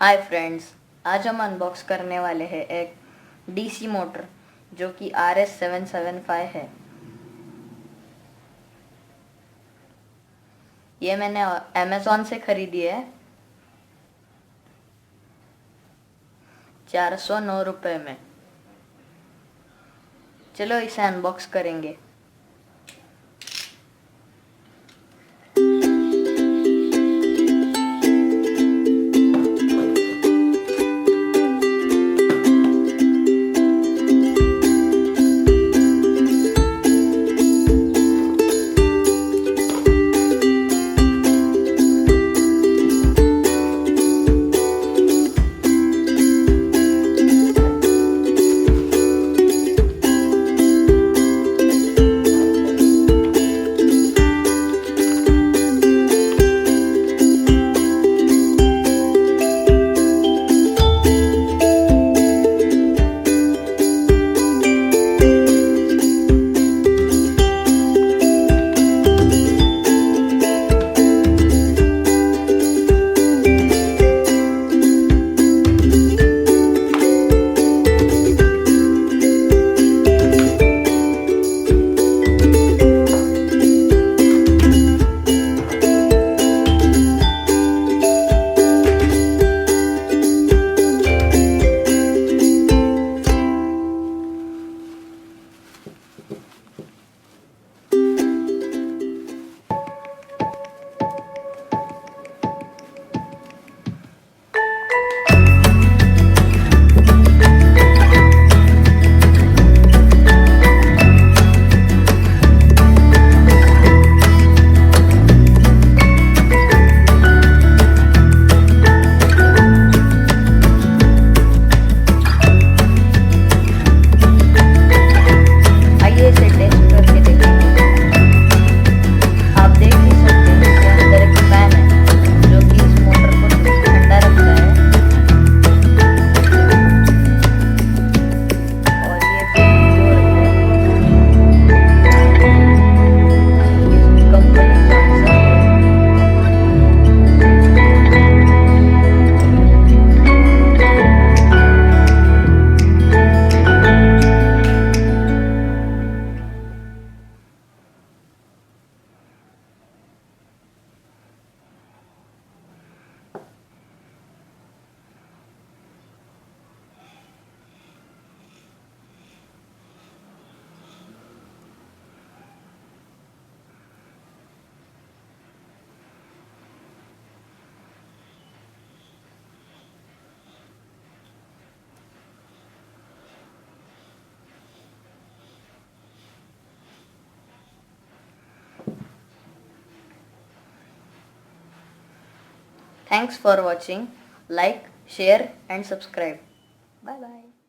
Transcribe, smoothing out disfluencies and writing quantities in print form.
Hi friends, आज हम unbox करने वाले हैं एक डीसी मोटर जो कि RS775 है। ये मैंने अमेज़ॉन से खरीदी है 409 रुपये में। चलो इसे अनबॉक्स करेंगे। Thanks for watching. Like, share and subscribe. Bye bye.